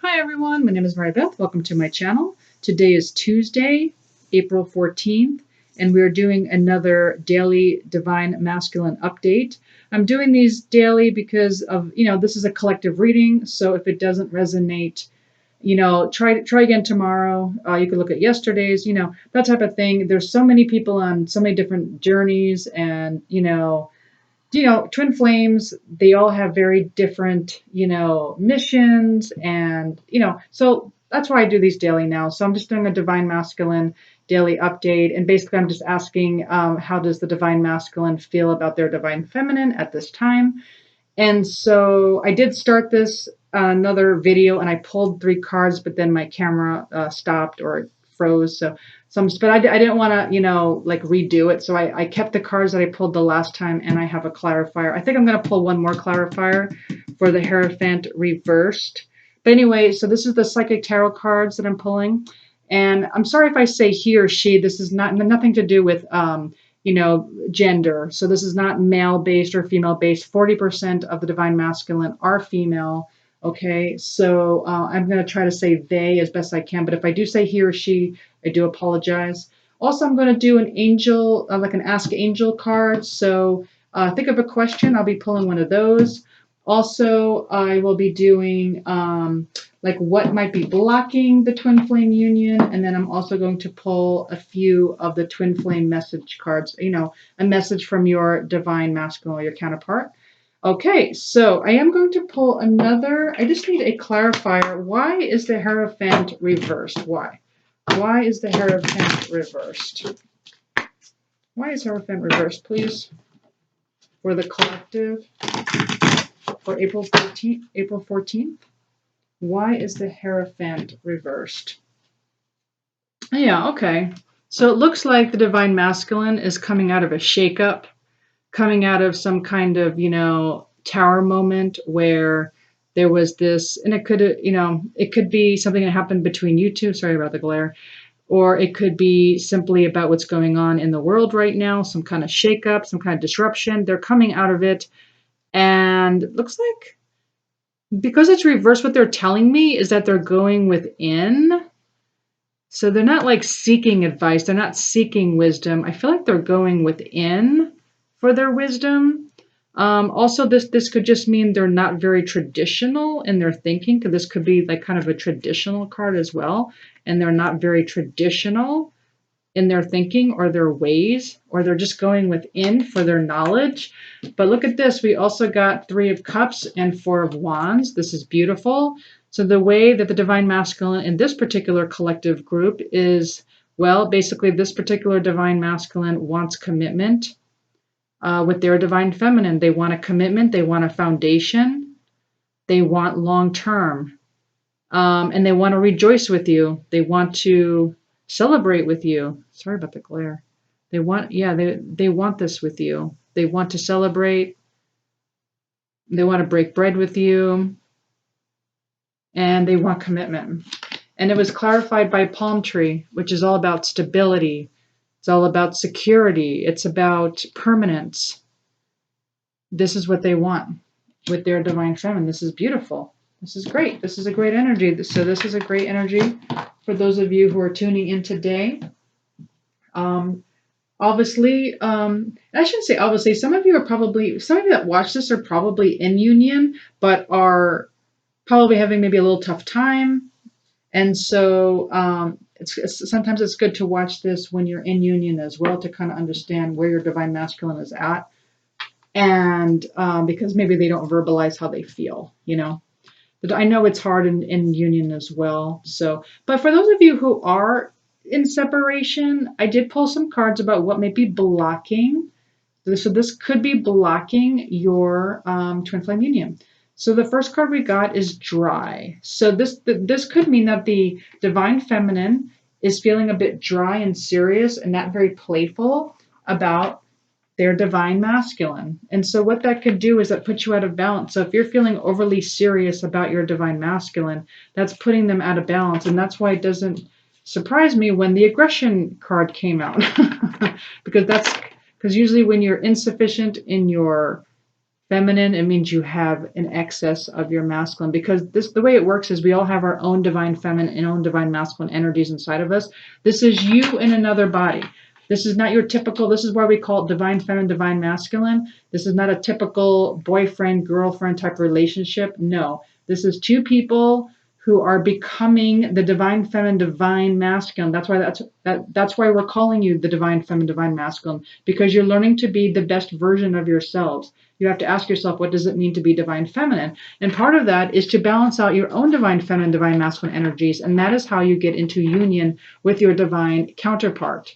Hi everyone, my name is Mary Beth. Welcome to my channel. Today is Tuesday, April 14th, and we are doing another daily Divine Masculine update. I'm doing these daily because of, this is a collective reading, so if it doesn't resonate, try again tomorrow. You could look at yesterday's, that type of thing. There's so many people on so many different journeys, and twin flames, they all have very different, missions, and so that's why I do these daily now. So I'm just doing a divine masculine daily update, and basically I'm just asking, how does the divine masculine feel about their divine feminine at this time. And so I did start this another video, and I pulled 3 cards, but then my camera stopped or froze. But I didn't want to, like redo it. So I kept the cards that I pulled the last time, and I have a clarifier. I think I'm going to pull one more clarifier for the Hierophant reversed. But anyway, so this is the Psychic Tarot cards that I'm pulling. And I'm sorry if I say he or she. This is nothing to do with gender. So this is not male based or female based. 40% of the divine masculine are female. Okay, so I'm going to try to say they as best I can, but if I do say he or she, I do apologize. Also, I'm going to do an angel, like an Ask Angel card. So think of a question. I'll be pulling one of those. Also, I will be doing like what might be blocking the twin flame union. And then I'm also going to pull a few of the twin flame message cards, a message from your divine masculine or your counterpart. Okay, so I am going to pull another. I just need a clarifier. Why is the Hierophant reversed? Why? Why is the Hierophant reversed? Why is Hierophant reversed, please? For the collective, for April 14th. Why is the Hierophant reversed? Yeah, okay. So it looks like the divine masculine is coming out of a shakeup, coming out of some kind of, tower moment where there was this, and it could be something that happened between you two. Sorry about the glare. Or it could be simply about what's going on in the world right now, some kind of shakeup, some kind of disruption. They're coming out of it. And it looks like, because it's reversed, what they're telling me is that they're going within. So they're not like seeking advice. They're not seeking wisdom. I feel like they're going within for their wisdom. Also, this could just mean they're not very traditional in their thinking, because this could be like kind of a traditional card as well. And they're not very traditional in their thinking or their ways, or they're just going within for their knowledge. But look at this. We also got 3 of Cups and 4 of Wands. This is beautiful. So the way that the divine masculine in this particular collective group is, well, basically this particular divine masculine wants commitment with their divine feminine. They want a commitment. They want a foundation. They want long term. And they want to rejoice with you. They want to celebrate with you. Sorry about the glare. They want this with you. They want to celebrate. They want to break bread with you. And they want commitment. And it was clarified by palm tree, which is all about stability. It's all about security. It's about permanence. This is what they want with their divine feminine. This is beautiful. This is great. This is a great energy. So this is a great energy for those of you who are tuning in today. Obviously, I shouldn't say obviously, some of you that watch this are probably in union, but are probably having maybe a little tough time. And so sometimes it's good to watch this when you're in union as well, to kind of understand where your divine masculine is at. And because maybe they don't verbalize how they feel, But I know it's hard in union as well. So, but for those of you who are in separation, I did pull some cards about what may be blocking. So this could be blocking your twin flame union. So the first card we got is dry. So this could mean that the divine feminine is feeling a bit dry and serious and not very playful about their divine masculine. And so what that could do is that put you out of balance. So if you're feeling overly serious about your divine masculine, that's putting them out of balance. And that's why it doesn't surprise me when the aggression card came out. because usually when you're insufficient in your feminine, it means you have an excess of your masculine, because the way it works is we all have our own divine feminine and own divine masculine energies inside of us. This is you in another body. This is not your typical, this is why we call it divine feminine, divine masculine. This is not a typical boyfriend, girlfriend type relationship. No, this is two people who are becoming the divine feminine, divine masculine. That's why we're calling you the divine feminine, divine masculine, because you're learning to be the best version of yourselves. You have to ask yourself, what does it mean to be divine feminine? And part of that is to balance out your own divine feminine, divine masculine energies. And that is how you get into union with your divine counterpart,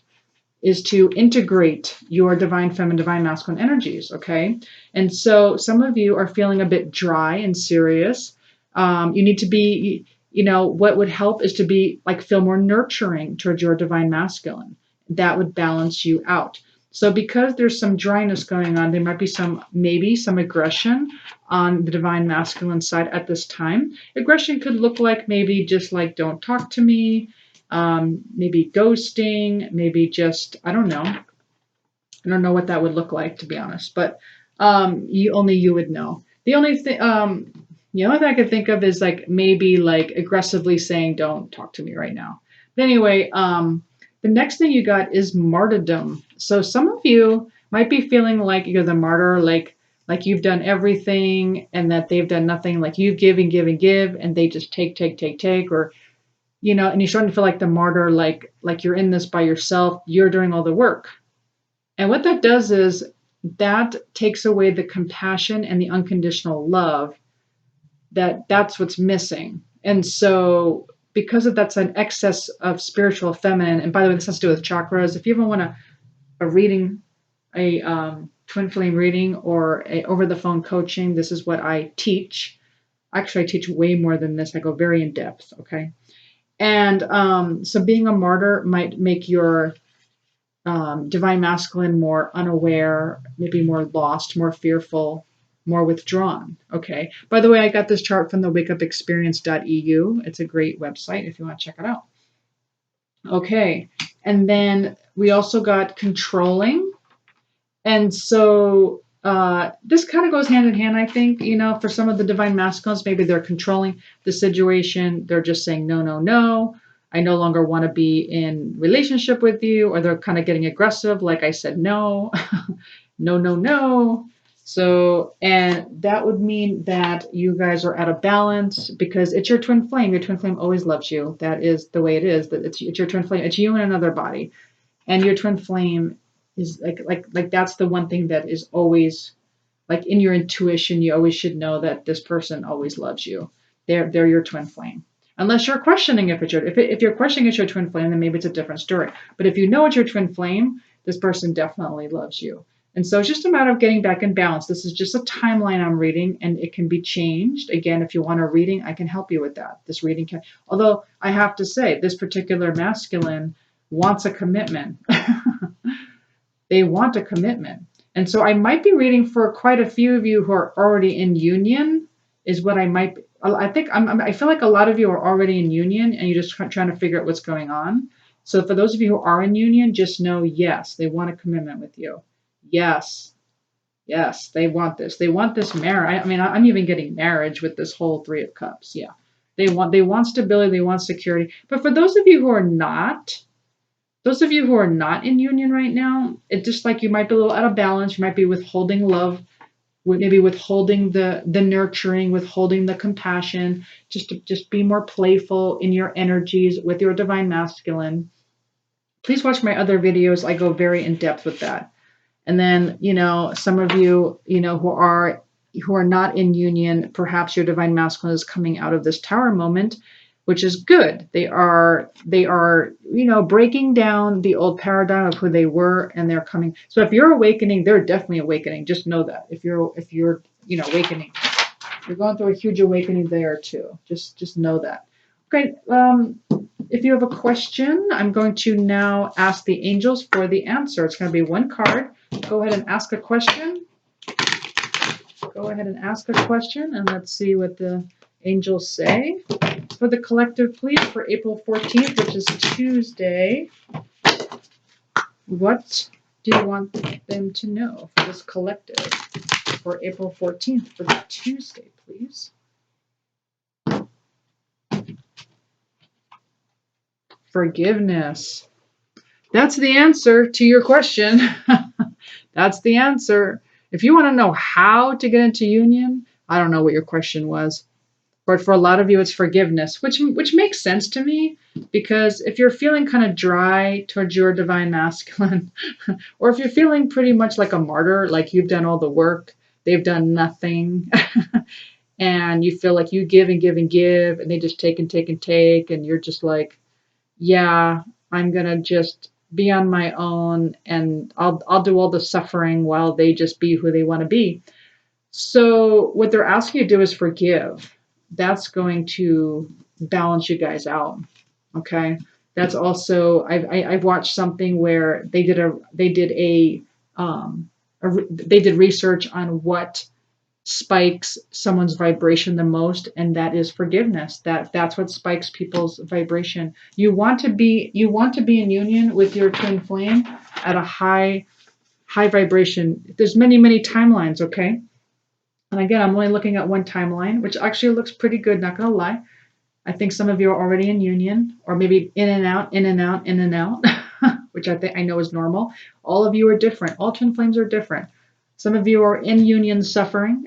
is to integrate your divine feminine, divine masculine energies. Okay. And so some of you are feeling a bit dry and serious. You need to be, what would help is to be feel more nurturing towards your divine masculine. That would balance you out. So because there's some dryness going on, there might be maybe some aggression on the divine masculine side at this time. Aggression could look like maybe just don't talk to me, maybe ghosting, maybe just, I don't know. I don't know what that would look like, to be honest, but you would know. The only thing I could think of is maybe aggressively saying, don't talk to me right now. But anyway, the next thing you got is martyrdom. So some of you might be feeling like you're the martyr, like you've done everything and that they've done nothing, like you give and give and give and they just take, or, and you're starting to feel like the martyr, like you're in this by yourself, you're doing all the work. And what that does is that takes away the compassion and the unconditional love. That's what's missing. And so because that's an excess of spiritual feminine, and by the way, this has to do with chakras. If you ever want a reading, a twin flame reading or a over the phone coaching, this is what I teach. Actually, I teach way more than this. I go very in depth. Okay. And so being a martyr might make your divine masculine more unaware, maybe more lost, more fearful, more withdrawn. Okay. By the way, I got this chart from the wakeupexperience.eu. It's a great website if you want to check it out. Okay. And then we also got controlling. And so this kind of goes hand in hand, I think, for some of the divine masculines, maybe they're controlling the situation. They're just saying, no, no, no. I no longer want to be in relationship with you, or they're kind of getting aggressive. Like I said, no, no, no, no. So, and that would mean that you guys are out of balance because it's your twin flame. Your twin flame always loves you. That is the way it is. That it's your twin flame. It's you in another body, and your twin flame is like that's the one thing that is always in your intuition. You always should know that this person always loves you. They're your twin flame. Unless you're questioning if you're questioning it's your twin flame, then maybe it's a different story. But if you know it's your twin flame, this person definitely loves you. And so it's just a matter of getting back in balance. This is just a timeline I'm reading, and it can be changed. Again, if you want a reading, I can help you with that. This reading can, although I have to say, this particular masculine wants a commitment. They want a commitment. And so I might be reading for quite a few of you who are already in union, is what I might be. I feel like a lot of you are already in union and you're just trying to figure out what's going on. So for those of you who are in union, just know, yes, they want a commitment with you. Yes, they want this. They want this marriage. I mean, I'm even getting marriage with this whole Three of Cups. Yeah, they want stability. They want security. But for those of you who are not in union right now, it's just like you might be a little out of balance. You might be withholding love, maybe withholding the nurturing, withholding the compassion. Just be more playful in your energies with your divine masculine. Please watch my other videos. I go very in depth with that. And then, some of you, who are not in union, perhaps your divine masculine is coming out of this tower moment, which is good. They are, breaking down the old paradigm of who they were, and they're coming. So if you're awakening, they're definitely awakening. Just know that if you're awakening, you're going through a huge awakening there too. Just know that. Okay. If you have a question, I'm going to now ask the angels for the answer. It's going to be one card. Go ahead and ask a question. And let's see what the angels say. For the collective, please, for April 14th, which is Tuesday. What do you want them to know for this collective? for April 14th for Tuesday, please. Forgiveness. That's the answer to your question. That's the answer. If you want to know how to get into union, I don't know what your question was. But for a lot of you, it's forgiveness, which makes sense to me, because if you're feeling kind of dry towards your divine masculine, or if you're feeling pretty much like a martyr, like you've done all the work, they've done nothing, and you feel like you give and give and give, and they just take and take and take, and you're just like, yeah, I'm gonna just be on my own, and I'll do all the suffering while they just be who they want to be. So what they're asking you to do is forgive. That's going to balance you guys out. Okay. That's also, I've watched something where they did research on what spikes someone's vibration the most, and that is forgiveness. That's what spikes people's vibration. You want to be in union with your twin flame at a high vibration. There's many timelines, okay? And again, I'm only looking at one timeline, which actually looks pretty good, not gonna lie. I think some of you are already in union, or maybe in and out, in and out, in and out, which I know is normal. All of you are different. All twin flames are different. Some of you are in union suffering.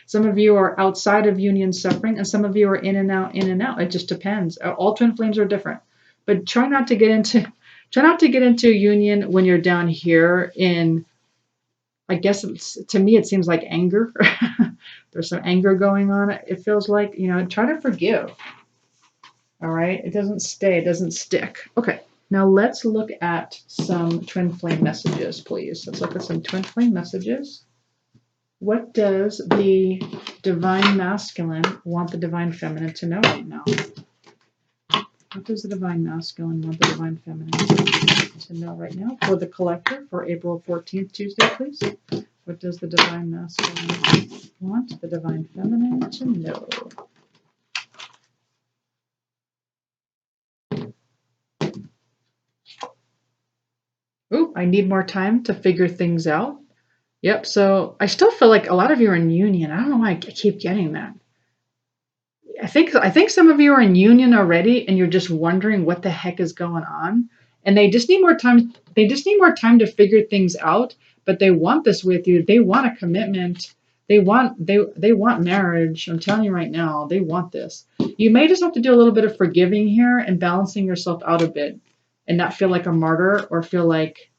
Some of you are outside of union suffering, and some of you are in and out, in and out. It just depends. All twin flames are different. But try not to get into union when you're down here in, I guess to me it seems like anger. There's some anger going on. It feels like, try to forgive. All right. It doesn't stay. It doesn't stick. Okay. Now let's look at some twin flame messages, please. Let's look at some twin flame messages. What does the divine masculine want the divine feminine to know right now? What does the divine masculine want the divine feminine to know right now for the collective for April 14th, Tuesday, please? What does the divine masculine want the divine feminine to know? Ooh, I need more time to figure things out. Yep, so I still feel like a lot of you are in union. I don't know why I keep getting that. I think some of you are in union already, and you're just wondering what the heck is going on. And they just need more time. They just need more time to figure things out. But they want this with you. They want a commitment. They want marriage. I'm telling you right now, they want this. You may just have to do a little bit of forgiving here and balancing yourself out a bit, and not feel like a martyr or feel like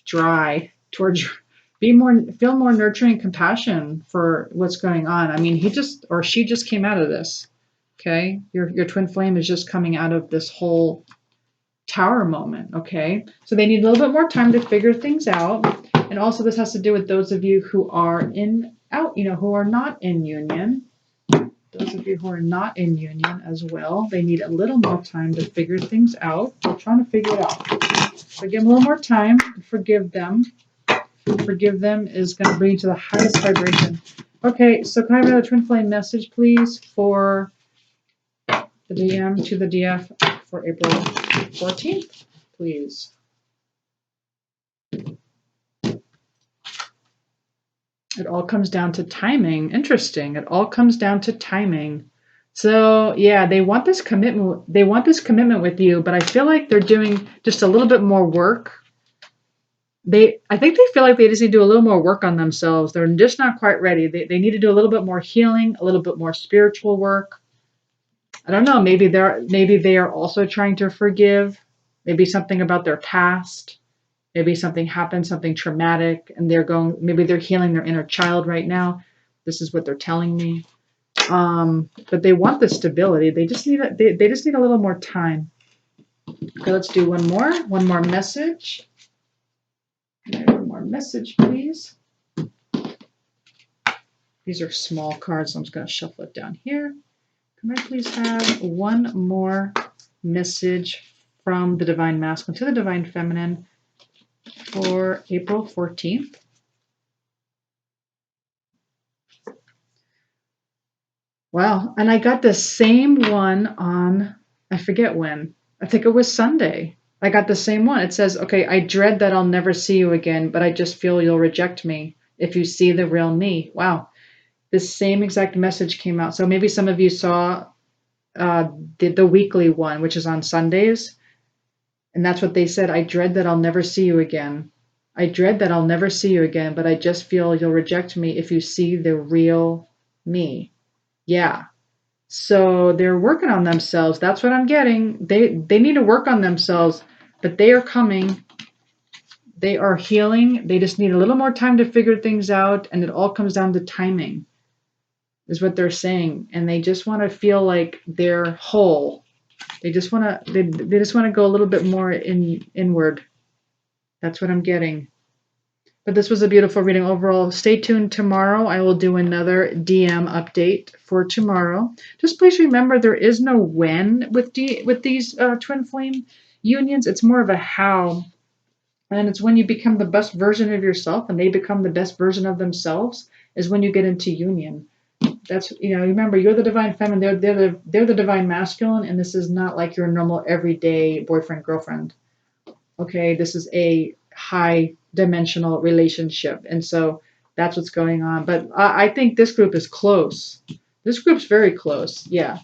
dry towards. Feel more nurturing compassion for what's going on. I mean, she just came out of this. Okay. Your twin flame is just coming out of this whole tower moment. Okay. So they need a little bit more time to figure things out. And also this has to do with those of you who are who are not in union. Those of you who are not in union as well, they need a little more time to figure things out. They're trying to figure it out. So give them a little more time and forgive them. Forgive them is going to bring you to the highest vibration. Okay, so can I have another twin flame message, please, for the DM to the DF for April 14th, please? It all comes down to timing. Interesting. It all comes down to timing. So yeah, they want this commitment. They want this commitment with you, but I feel like they're doing just a little bit more work. I think they feel like they just need to do a little more work on themselves. They're just not quite ready. They need to do a little bit more healing, a little bit more spiritual work. I don't know. Maybe they are also trying to forgive. Maybe something about their past. Maybe something happened, something traumatic, and maybe they're healing their inner child right now. This is what they're telling me. But they want the stability. They just need a little more time. Okay, let's do one more message. One more message, please. These are small cards, so I'm just going to shuffle it down here. Can I please have one more message from the divine masculine to the divine feminine for April 14th? Wow, and I got the same one on, I forget when. I think it was Sunday. I got the same one. It says, okay, I dread that I'll never see you again, but I just feel you'll reject me. if you see the real me. Wow. This same exact message came out. So maybe some of you saw the weekly one, which is on Sundays. And that's what they said. I dread that I'll never see you again. I dread that I'll never see you again, but I just feel you'll reject me if you see the real me. Yeah. So they're working on themselves. That's what I'm getting. They need to work on themselves, but they are coming. They are healing. They just need a little more time to figure things out, and it all comes down to timing, is what they're saying. And they just want to feel like they're whole. They just want to they just want to go a little bit more inward. That's what I'm getting. But this was a beautiful reading overall. Stay tuned tomorrow. I will do another DM update for tomorrow. Just please remember there is no when with these twin flame unions. It's more of a how. And it's when you become the best version of yourself and they become the best version of themselves is when you get into union. That's, remember, you're the divine feminine, they're the divine masculine, and this is not like your normal everyday boyfriend girlfriend. Okay, this is a high dimensional relationship, and so that's what's going on. But I think this group is close. This group's very close, yeah,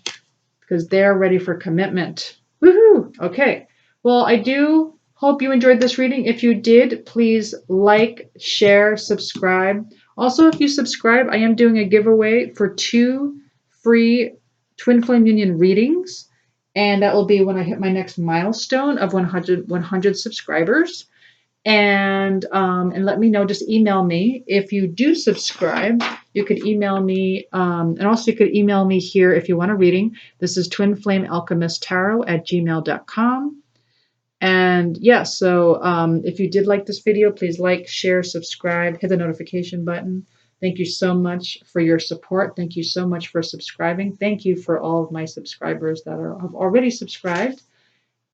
because they're ready for commitment. Woohoo! Okay, well, I do hope you enjoyed this reading. If you did, please like, share, subscribe. Also, if you subscribe, I am doing a giveaway for 2 free Twin Flame Union readings. And that will be when I hit my next milestone of 100 subscribers. And let me know. Just email me if you do subscribe. You could email me, and also you could email me here if you want a reading. This is twinflamealchemisttarot@gmail.com. And yeah, so if you did like this video, please like, share, subscribe, hit the notification button. Thank you so much for your support. Thank you so much for subscribing. Thank you for all of my subscribers that have already subscribed.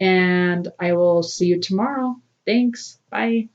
And I will see you tomorrow. Thanks. Bye.